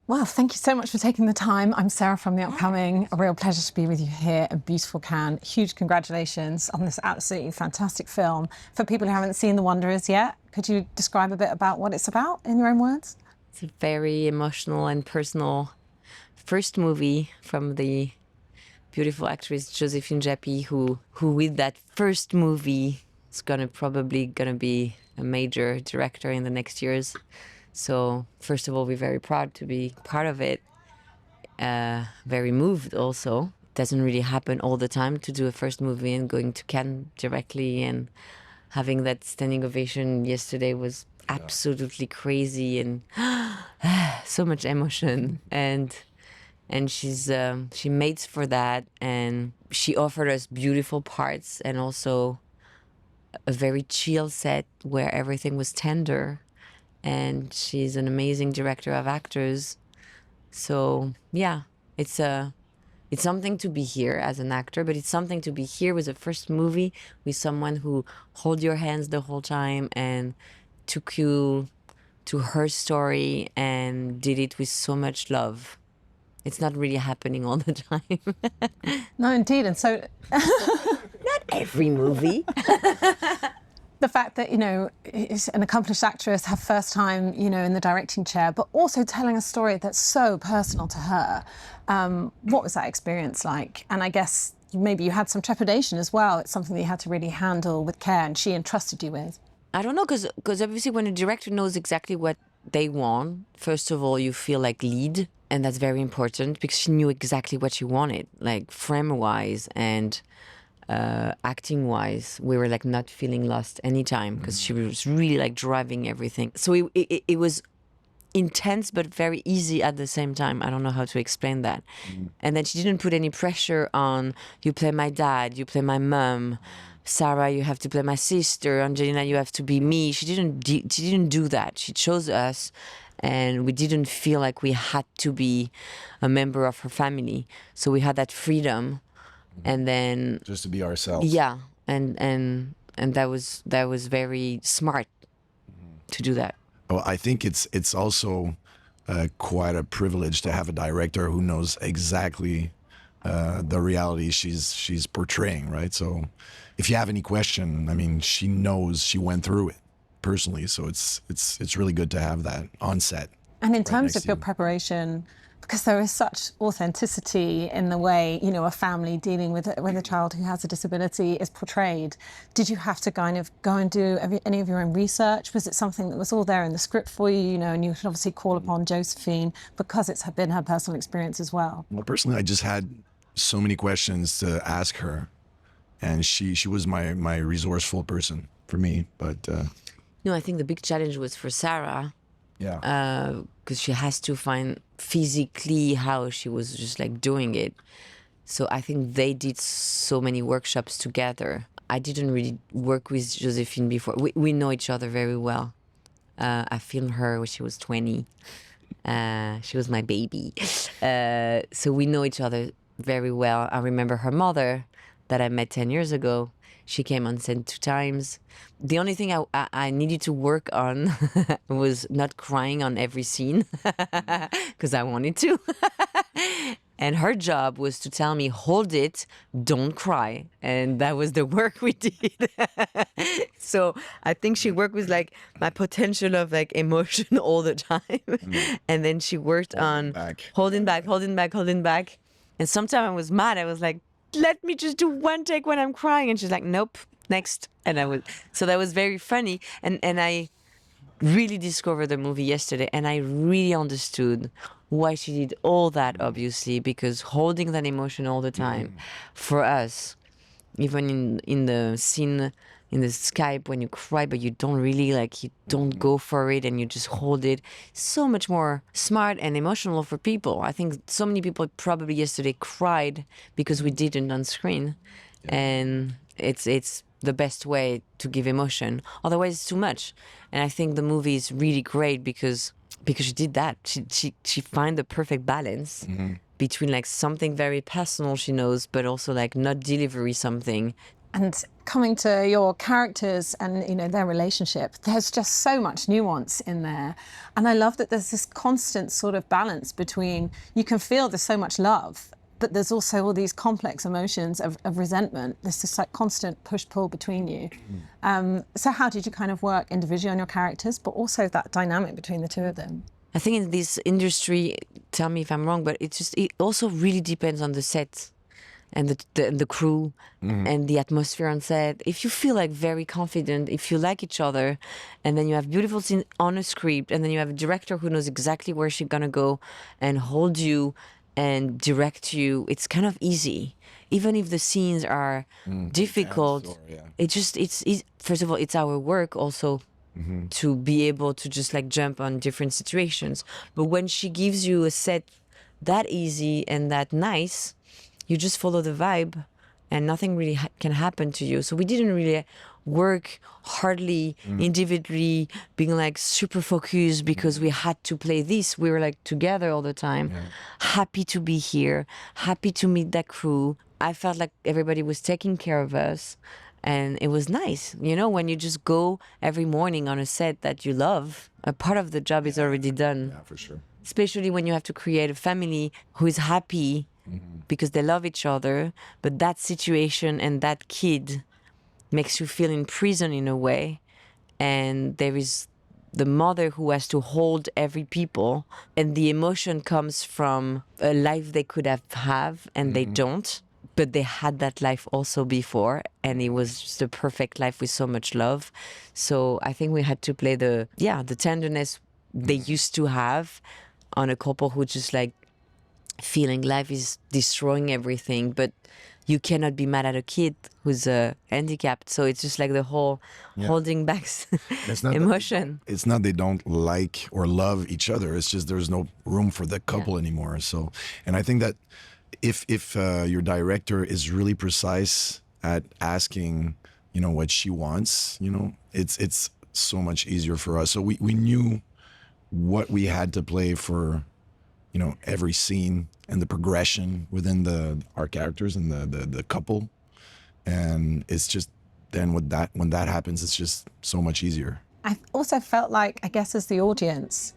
Well, thank you so much for taking the time. I'm Sarah from The Upcoming. A real pleasure to be with you here at beautiful Cannes. Huge congratulations on this absolutely fantastic film. For people who haven't seen The Wanderers yet, could you describe a bit about what it's about in your own words? It's a very emotional and personal first movie from the beautiful actress Joséphine Japy, who with that first movie is probably gonna be a major director in the next years. So first of all, we're very proud to be part of it. Very moved also. It doesn't really happen all the time to do a first movie and going to Cannes directly and having that standing ovation yesterday was absolutely crazy and so much emotion. And she made for that, and she offered us beautiful parts and also a very chill set where everything was tender. And she's an amazing director of actors. So yeah, it's something to be here as an actor, but it's something to be here with a first movie with someone who hold your hands the whole time and took you to her story and did it with so much love. It's not really happening all the time. No, indeed. And so Not every movie. the fact that, is an accomplished actress, her first time, in the directing chair, but also telling a story that's so personal to her. What was that experience like? And I guess maybe you had some trepidation as well. It's something that you had to really handle with care and she entrusted you with. I don't know, because obviously when a director knows exactly what they want, first of all, you feel like lead. And that's very important because she knew exactly what she wanted, like frame-wise and acting-wise. We were like not feeling lost anytime because she was really like driving everything. So it was intense but very easy at the same time. I don't know how to explain that. And then she didn't put any pressure on, you play my dad, you play my mom, Sarah, you have to play my sister, Angelina, you have to be me. She didn't do that. She chose us, and we didn't feel like we had to be a member of her family. So we had that freedom, and then just to be ourselves. yeah, and that was very smart to do that. Well, I think it's also quite a privilege to have a director who knows exactly the reality she's portraying, right? So if you have any question, I mean, she knows, she went through it personally. So it's really good to have that on set. And in right terms next of to your you. preparation, because there is such authenticity in the way, a family dealing with a child who has a disability is portrayed. Did you have to kind of go and do any of your own research? Was it something that was all there in the script for you, and you could obviously call upon Joséphine because it's been her personal experience as well? Well, personally, I just had so many questions to ask her, and she was my resourceful person for me. But No, I think the big challenge was for Sarah. yeah, Because she has to find physically how she was just like doing it. So I think they did so many workshops together. I didn't really work with Joséphine before. We know each other very well. I filmed her when she was 20. She was my baby. So we know each other very well. I remember her mother that I met 10 years ago. She came on set 2 times. The only thing I needed to work on was not crying on every scene because I wanted to. And her job was to tell me, hold it, don't cry. And that was the work we did. So I think she worked with like my potential of like emotion all the time. And then she worked on holding back. And sometimes I was mad. I was like, let me just do one take when I'm crying. And she's like, nope, next. And so that was very funny. And I really discovered the movie yesterday, and I really understood why she did all that, obviously, because holding that emotion all the time for us, even in the scene in the Skype when you cry but you don't really like, you don't go for it and you just hold it, so much more smart and emotional for people. I think so many people probably yesterday cried because we didn't on screen. And it's the best way to give emotion, otherwise it's too much. And I think the movie is really great because she did that. She find the perfect balance between like something very personal she knows, but also like not delivery something And coming to your characters and, you know, their relationship, there's just so much nuance in there. And I love that there's this constant sort of balance between, you can feel there's so much love, but there's also all these complex emotions of resentment. There's this like constant push-pull between you. So how did you kind of work individually on your characters, but also that dynamic between the two of them? I think in this industry, tell me if I'm wrong, but it also really depends on the set and the crew and the atmosphere on set. If you feel like very confident, if you like each other, and then you have beautiful scenes on a script, and then you have a director who knows exactly where she's gonna go and hold you and direct you, it's kind of easy. Even if the scenes are difficult, it's first of all, it's our work also to be able to just like jump on different situations. But when she gives you a set that easy and that nice, you just follow the vibe and nothing really can happen to you. So we didn't really work hardly individually, being like super focused because we had to play this. We were like together all the time, happy to be here, happy to meet that crew. I felt like everybody was taking care of us. And it was nice, you know, when you just go every morning on a set that you love, a part of the job is already done. Yeah, for sure. Especially when you have to create a family who is happy because they love each other, but that situation and that kid makes you feel in prison in a way. And there is the mother who has to hold every people, and the emotion comes from a life they could have and they don't. But they had that life also before, and it was just a perfect life with so much love. So I think we had to play the tenderness they used to have on a couple who just like feeling life is destroying everything, but you cannot be mad at a kid who's handicapped. So it's just like the whole holding back It's not emotion. It's not they don't like or love each other. It's just there's no room for the couple anymore. So, and I think that if your director is really precise at asking, you know, what she wants, you know, it's so much easier for us. So we knew what we had to play for, you know, every scene and the progression within our characters and the couple. And it's just then when that happens, it's just so much easier. I also felt like, I guess as the audience,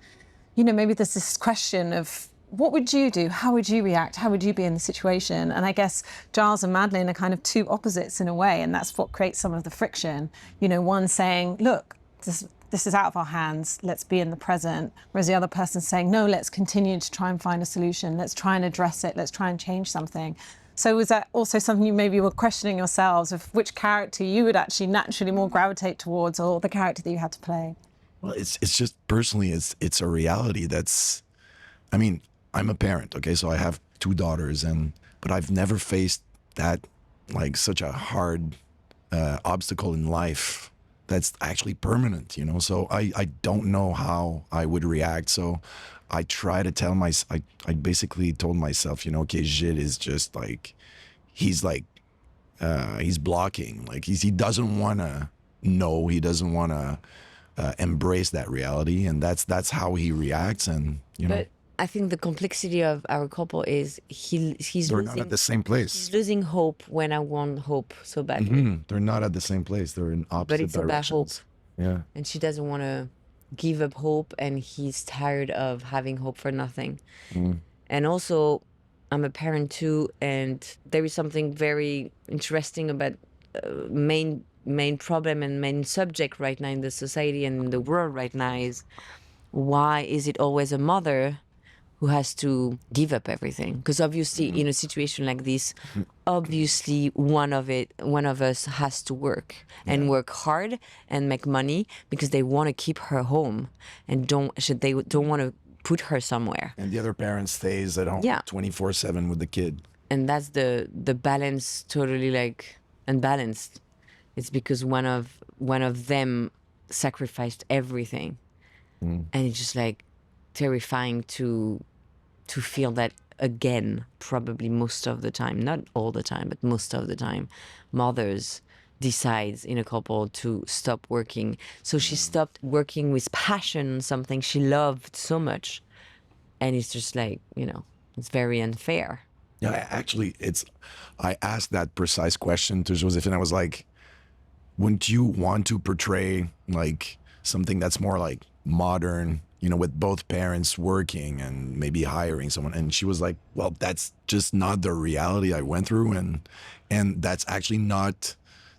you know, maybe there's this question of, what would you do? How would you react? How would you be in the situation? And I guess Giles and Madeleine are kind of two opposites in a way, and that's what creates some of the friction. You know, one saying, look, this is out of our hands, let's be in the present. Whereas the other person saying, no, let's continue to try and find a solution. Let's try and address it. Let's try and change something. So was that also something you maybe were questioning yourselves of which character you would actually naturally more gravitate towards, or the character that you had to play? Well, it's just personally, it's a reality that's, I mean, I'm a parent, okay, so I have 2 daughters, but I've never faced that, like, such a hard obstacle in life that's actually permanent, you know. So I don't know how I would react. So I try to tell I basically told myself, you know, okay, Gilles is just like, he's blocking, like he doesn't want to know, he doesn't want to embrace that reality, and that's how he reacts, and you know. But I think the complexity of our couple is he's They're losing, not at the same place. he's losing hope when I want hope so badly. They're not at the same place. They're in opposite But it's about hope. directions. Yeah. And she doesn't want to give up hope, and he's tired of having hope for nothing. And also, I'm a parent too, and there is something very interesting about main problem and main subject right now in the society and in the world right now is, why is it always a mother who has to give up everything? Because obviously in a situation like this, obviously one of us has to work and work hard and make money because they want to keep her home and they don't want to put her somewhere. And the other parent stays at home 24/7 with the kid. And that's the balance totally like unbalanced. It's because one of them sacrificed everything. And it's just like terrifying to feel that again, probably most of the time, not all the time, but most of the time, mothers decides in a couple to stop working. So she stopped working with passion, something she loved so much. And it's just like, you know, it's very unfair. Yeah, actually, I asked that precise question to Joséphine. I was like, wouldn't you want to portray like something that's more like modern, you know, with both parents working and maybe hiring someone? And she was like, well, that's just not the reality I went through, and that's actually not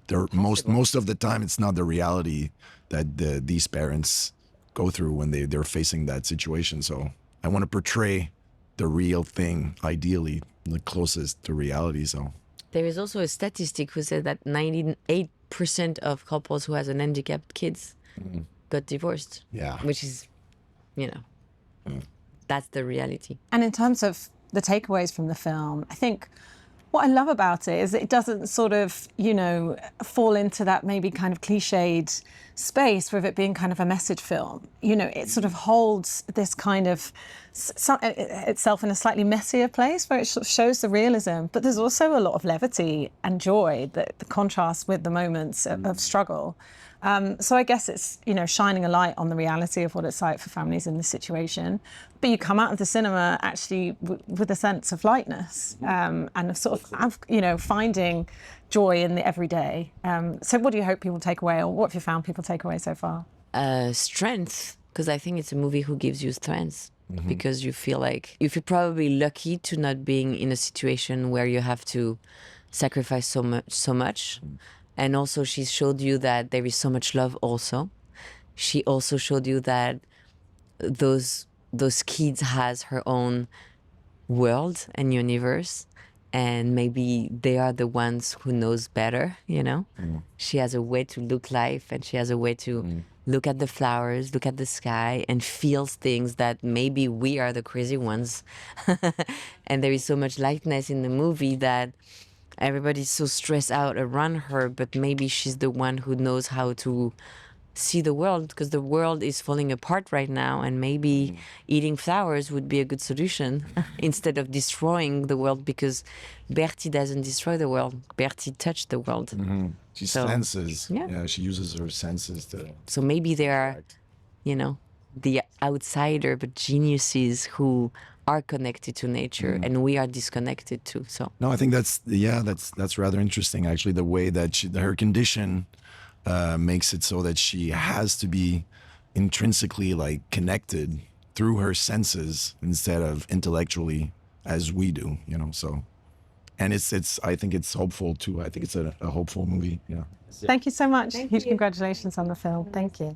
the most of the time. It's not the reality that these parents go through when they're facing that situation. So I want to portray the real thing, ideally the closest to reality. So There is also a statistic who said that 98% of couples who has an handicapped kids got divorced. yeah. Which is, you know, that's the reality. And in terms of the takeaways from the film, I think what I love about it is it doesn't sort of, you know, fall into that maybe kind of cliched space with it being kind of a message film. You know, it sort of holds this kind of itself in a slightly messier place where it sort of shows the realism, but there's also a lot of levity and joy, that the contrast with the moments of struggle. So I guess it's, you know, shining a light on the reality of what it's like for families in this situation. But you come out of the cinema actually with a sense of lightness and a sort of, you know, finding joy in the everyday. So what do you hope people take away, or what have you found people take away so far? Strength, because I think it's a movie who gives you strength. Because you feel probably lucky to not being in a situation where you have to sacrifice so much. And also she showed you that there is so much love also. She also showed you that those kids has her own world and universe, and maybe they are the ones who knows better, you know? She has a way to look life, and she has a way to look at the flowers, look at the sky, and feels things that maybe we are the crazy ones. And there is so much lightness in the movie that everybody's so stressed out around her, but maybe she's the one who knows how to see the world, because the world is falling apart right now, and maybe eating flowers would be a good solution instead of destroying the world, because Bertie doesn't destroy the world. Bertie touched the world. She senses. yeah. Yeah, she uses her senses to. So maybe there are, you know, the outsider, but geniuses who are connected to nature, and we are disconnected too. So No, I think that's rather interesting, actually, the way that her condition makes it so that she has to be intrinsically like connected through her senses instead of intellectually as we do, you know. So, and it's I think it's hopeful too. I think it's a hopeful movie. Yeah. Thank you so much. Huge congratulations on the film. Thank you.